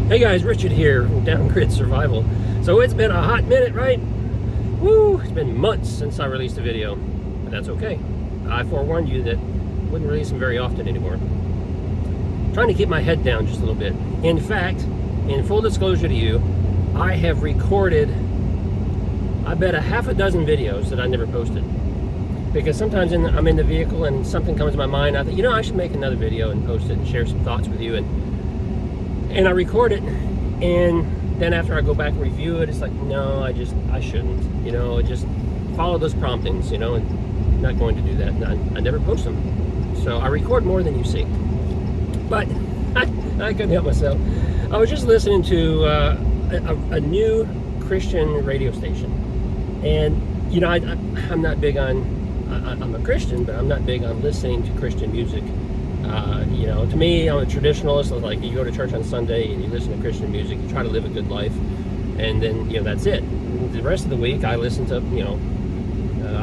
Hey guys, Richard here from Down Grid Survival. So it's been a hot minute, right? Woo! It's been months since I released a video, but that's okay. I forewarned you that I wouldn't release them very often anymore. I'm trying to keep my head down just a little bit. In fact, in full disclosure to you, I have recorded, I bet, a half a dozen videos that I never posted. Because sometimes I'm in the vehicle and something comes to my mind, I think, you know, I should make another video and post it and share some thoughts with you. And I record it, and then after I go back and review it, it's like, no, I shouldn't, you know, just follow those promptings, you know, and I'm not going to do that. And I never post them. So I record more than you see. But I couldn't help myself. I was just listening to a new Christian radio station. And, you know, I'm not big on, I'm a Christian, but I'm not big on listening to Christian music. You know, to me, I'm a traditionalist. Like, you go to church on Sunday and you listen to Christian music, you try to live a good life, and then, you know, that's it. The rest of the week, I listen to, you know,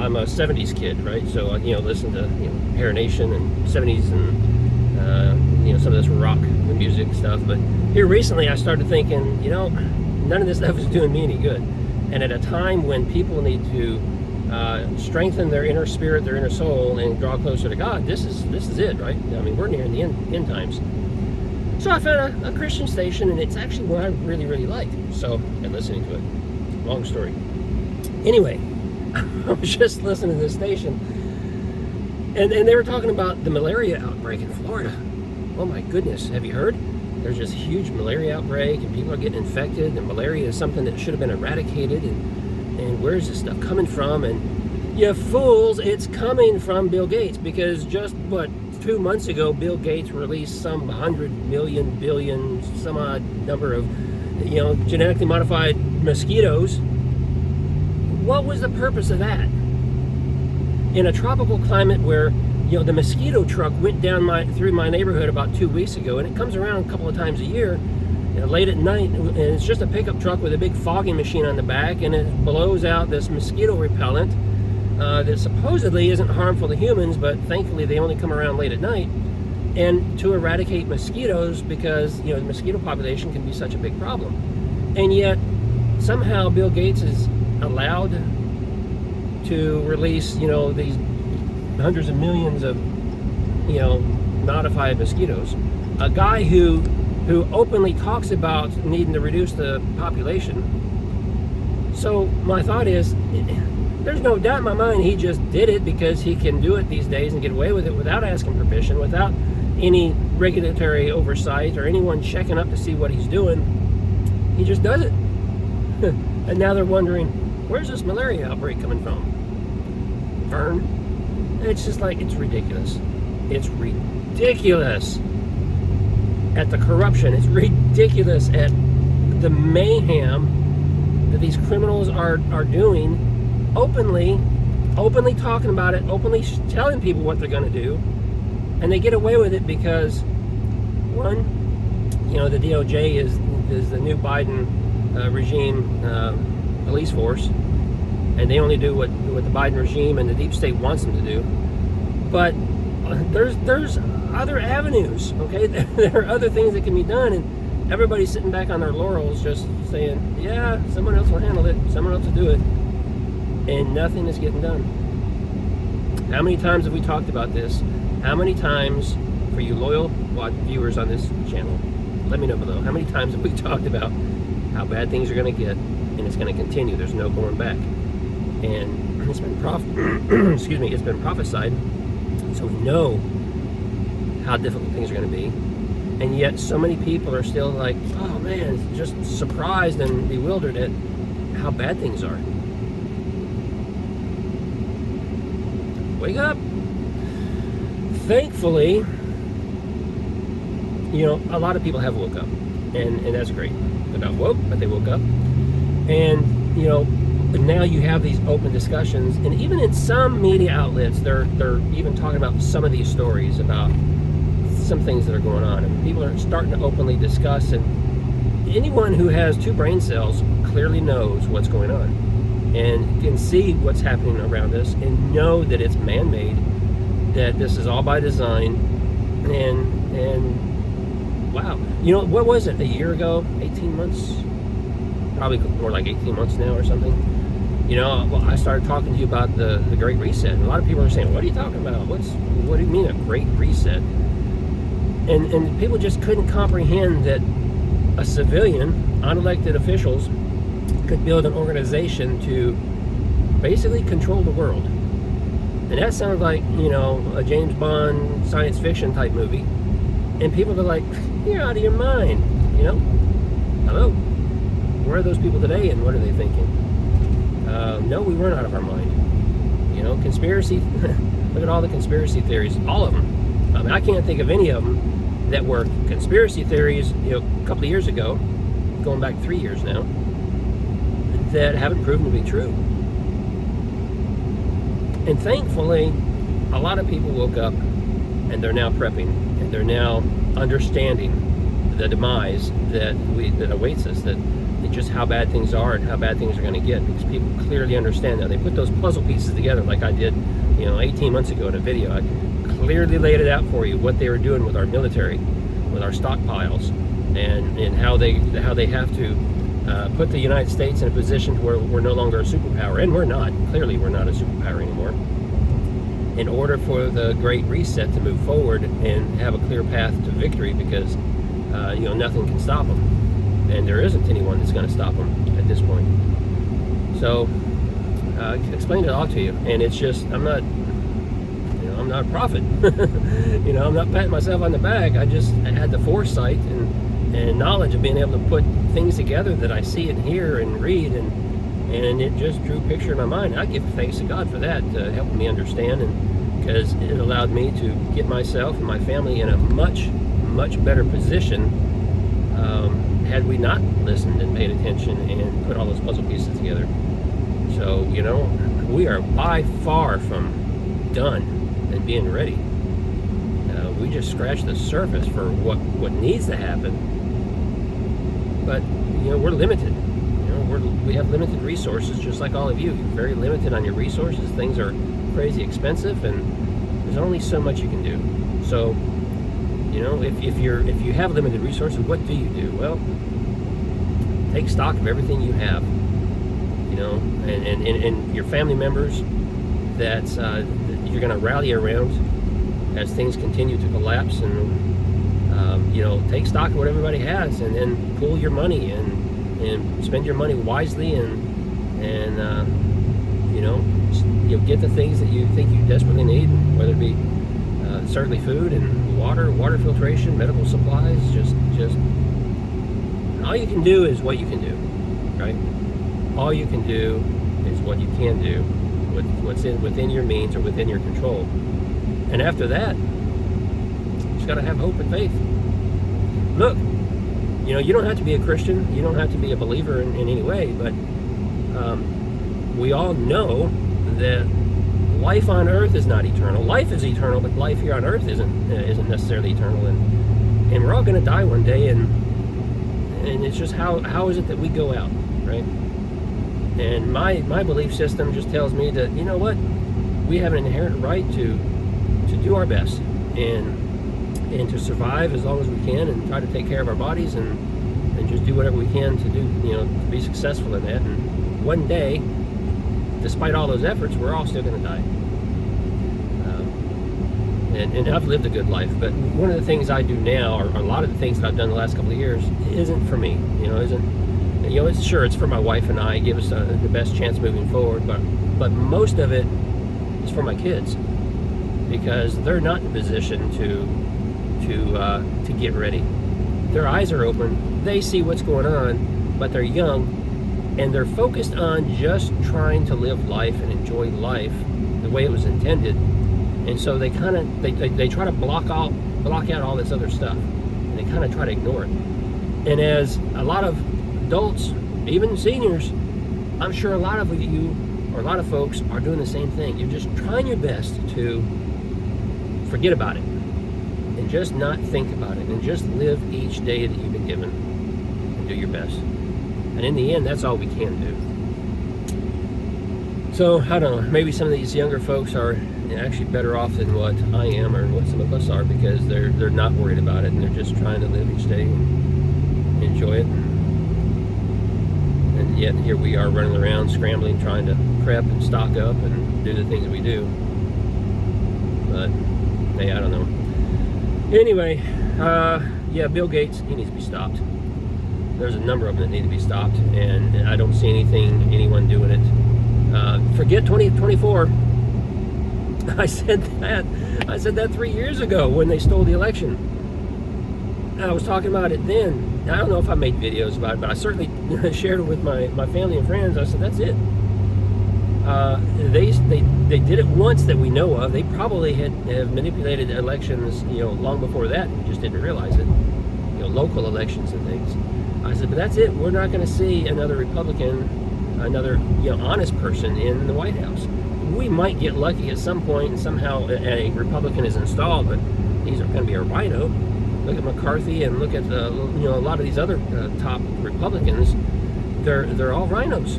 I'm a 70s kid, right? So, you know, listen to, you know, Hair Nation and 70s and, you know, some of this rock music stuff. But here recently, I started thinking, you know, none of this stuff is doing me any good. And at a time when people need to strengthen their inner spirit, their inner soul, and draw closer to God, this is it, right? I mean, we're near the end times. So I found a Christian station, and it's actually one I really, really like. So I'm listening to it. Long story. Anyway, I was just listening to this station, and they were talking about the malaria outbreak in Florida. Oh my goodness, have you heard? There's this huge malaria outbreak, and people are getting infected, and malaria is something that should have been eradicated, and where's this stuff coming from? And you fools, it's coming from Bill Gates, because just, 2 months ago, Bill Gates released some 100 million, billion, some odd number of, you know, genetically modified mosquitoes. What was the purpose of that? In a tropical climate where, you know, the mosquito truck went down through my neighborhood about 2 weeks ago, and it comes around a couple of times a year, you know, late at night, and it's just a pickup truck with a big fogging machine on the back, and it blows out this mosquito repellent that supposedly isn't harmful to humans, but thankfully they only come around late at night, and to eradicate mosquitoes, because, you know, the mosquito population can be such a big problem. And yet somehow Bill Gates is allowed to release, you know, these hundreds of millions of, you know, modified mosquitoes. A guy who openly talks about needing to reduce the population. So my thought is, there's no doubt in my mind he just did it because he can do it these days and get away with it without asking permission, without any regulatory oversight or anyone checking up to see what he's doing. He just does it. And now they're wondering, where's this malaria outbreak coming from? Vern? It's just like, it's ridiculous. It's ridiculous at the corruption. It's ridiculous at the mayhem that these criminals are doing, openly talking about it, openly telling people what they're going to do, and they get away with it because, one, you know, the DOJ is the new Biden regime police force, and they only do what the Biden regime and the deep state wants them to do. But there's other avenues, okay? There are other things that can be done, and everybody's sitting back on their laurels just saying, yeah, someone else will handle it, someone else will do it, and nothing is getting done. How many times have we talked about this? How many times, for you loyal viewers on this channel, let me know below, how many times have we talked about how bad things are going to get, and it's going to continue, there's no going back. And it's been it's been prophesied, so we know how difficult things are going to be, and yet so many people are still like, oh man, just surprised and bewildered at how bad things are. Wake up. Thankfully, you know, a lot of people have woke up, and that's great. They're not woke, but they woke up, and, you know, but now you have these open discussions, and even in some media outlets, they're even talking about some of these stories about some things that are going on, and people are starting to openly discuss. And anyone who has 2 brain cells clearly knows what's going on, and can see what's happening around us, and know that it's man-made, that this is all by design, and wow. You know, what was it, a year ago, 18 months? Probably more like 18 months now or something. You know, well, I started talking to you about the Great Reset. And a lot of people are saying, what are you talking about? What do you mean a Great Reset? And people just couldn't comprehend that a civilian, unelected officials, could build an organization to basically control the world. And that sounds like, you know, a James Bond science fiction type movie. And people are like, you're out of your mind, you know? Hello? Where are those people today, and what are they thinking? No, we weren't out of our mind. You know, conspiracy, look at all the conspiracy theories, all of them. I mean, I can't think of any of them that were conspiracy theories, you know, a couple of years ago, going back 3 years now, that haven't proven to be true. And thankfully, a lot of people woke up and they're now prepping, and they're now understanding the demise that awaits us, that just how bad things are and how bad things are going to get, because people clearly understand that. They put those puzzle pieces together like I did, you know, 18 months ago in a video. I clearly laid it out for you, what they were doing with our military, with our stockpiles, and how they have to put the United States in a position where we're no longer a superpower, and we're not. Clearly, we're not a superpower anymore. In order for the Great Reset to move forward and have a clear path to victory, because you know, nothing can stop them, and there isn't anyone that's going to stop them at this point. So, I explained it all to you, and it's just, I'm not a prophet. You know, I'm not patting myself on the back. I had the foresight and knowledge of being able to put things together that I see and hear and read, and it just drew a picture in my mind. I give thanks to God for that, helping me understand, and because it allowed me to get myself and my family in a much better position had we not listened and paid attention and put all those puzzle pieces together. So, you know, we are by far from done and being ready. We just scratched the surface for what needs to happen. But, you know, we're limited. You know, we have limited resources, just like all of you. You're very limited on your resources. Things are crazy expensive, and there's only so much you can do. So, you know, if you have limited resources, what do you do? Well, take stock of everything you have. You know, and your family members that you're going to rally around as things continue to collapse, and you know, take stock of what everybody has, and then pool your money and spend your money wisely, and you know, you'll get the things that you think you desperately need, whether it be certainly food and water filtration, medical supplies. Just all you can do is what you can do, right? All you can do is what you can do, what's within your means or within your control. And after that, you just got to have hope and faith. Look, you know, you don't have to be a Christian, you don't have to be a believer in any way, but we all know that life on earth is not eternal. Life is eternal, but life here on earth isn't necessarily eternal, and we're all going to die one day, and it's just how is it that we go out, right? And my belief system just tells me that, you know what, we have an inherent right to do our best and to survive as long as we can, and try to take care of our bodies, and just do whatever we can to do, you know, to be successful in that. And one day, despite all those efforts, we're all still going to die. And I've lived a good life, but one of the things I do now, or a lot of the things that I've done the last couple of years, isn't for me. You know, it's for my wife and I, give us the best chance moving forward, but most of it is for my kids, because they're not in a position to get ready. Their eyes are open, they see what's going on, but they're young, and they're focused on just trying to live life and enjoy life the way it was intended. And so they kind of they try to block out all this other stuff, and they kind of try to ignore it. And as a lot of adults, even seniors, I'm sure a lot of you, or a lot of folks, are doing the same thing. You're just trying your best to forget about it, and just not think about it, and just live each day that you've been given, and do your best. And in the end, that's all we can do. So, I don't know, maybe some of these younger folks are actually better off than what I am or what some of us are, because they're not worried about it, and they're just trying to live each day and enjoy it. And yet here we are running around scrambling, trying to prep and stock up and do the things that we do. But hey, I don't know. Anyway, yeah, Bill Gates, he needs to be stopped. There's a number of them that need to be stopped, and I don't see anyone doing it. Forget 2024. I said that 3 years ago when they stole the election. I was talking about it then. I don't know if I made videos about it, but I certainly shared it with my family and friends. I said, that's it. They did it once that we know of. They probably have manipulated elections, long before that. We just didn't realize it. Local elections and things. I said, but that's it. We're not going to see another Republican, another honest person in the White House. We might get lucky at some point and somehow a Republican is installed, but these are going to be a rhino. Look at McCarthy and look at a lot of these other top Republicans. They're all rhinos.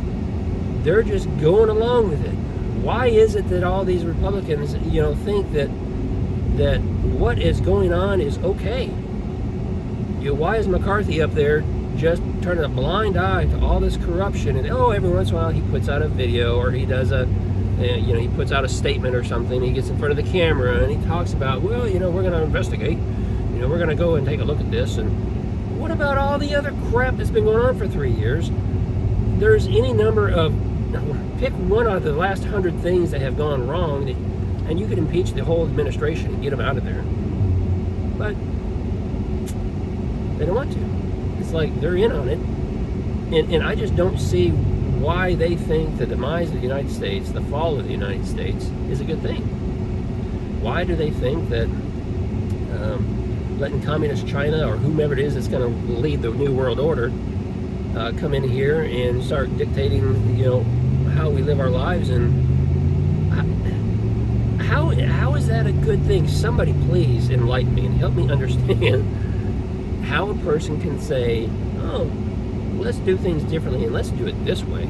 They're just going along with it. Why is it that all these Republicans think that what is going on is okay? Why is McCarthy up there just turning a blind eye to all this corruption? And every once in a while he puts out a video, or he does he puts out a statement or something. He gets in front of the camera and he talks about, well, we're going to investigate. We're going to go and take a look at this. And what about all the other crap that's been going on for 3 years? There's any number of, pick one out of the last 100 things that have gone wrong, and you could impeach the whole administration and get them out of there. But they don't want to. It's like they're in on it. And I just don't see why they think the demise of the United States, the fall of the United States, is a good thing. Why do they think that letting communist China or whomever it is that's going to lead the new world order come in here and start dictating, how we live our lives? And how is that a good thing? Somebody please enlighten me and help me understand how a person can say, oh, let's do things differently and let's do it this way.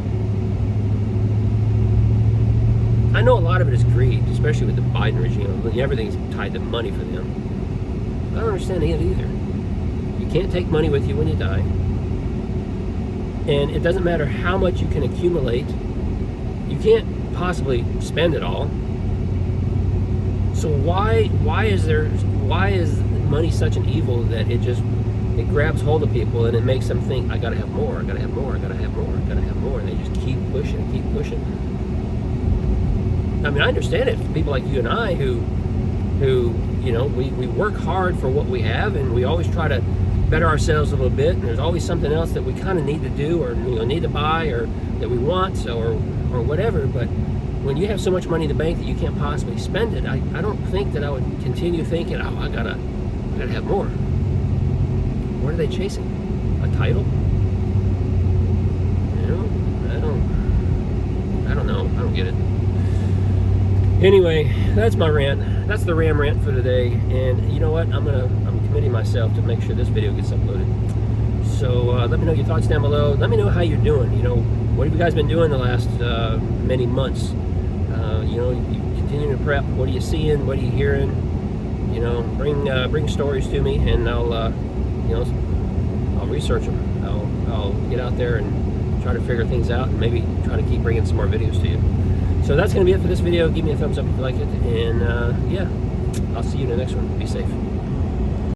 I know a lot of it is greed, especially with the Biden regime. Everything's tied to money for them. I don't understand it either. You can't take money with you when you die. And it doesn't matter how much you can accumulate. You can't possibly spend it all. So why is money such an evil that it grabs hold of people and it makes them think, I gotta have more, I gotta have more, I gotta have more, I gotta have more, and they just keep pushing and keep pushing. I mean, I understand it. People like you and I who we work hard for what we have, and we always try to better ourselves a little bit, and there's always something else that we kind of need to do, or need to buy, or that we want, or whatever. But when you have so much money in the bank that you can't possibly spend it, I don't think that I would continue thinking, oh, I gotta have more. What are they chasing? A title? I don't know. I don't get it. Anyway, that's my rant. That's the Ram rant for today. And you know what? I'm committing myself to make sure this video gets uploaded. So let me know your thoughts down below. Let me know how you're doing. What have you guys been doing the last many months? You continue to prep. What are you seeing? What are you hearing? Bring stories to me, and I'll research them. I'll get out there and try to figure things out, and maybe try to keep bringing some more videos to you. So that's going to be it for this video. Give me a thumbs up if you like it, and yeah, I'll see you in the next one. Be safe.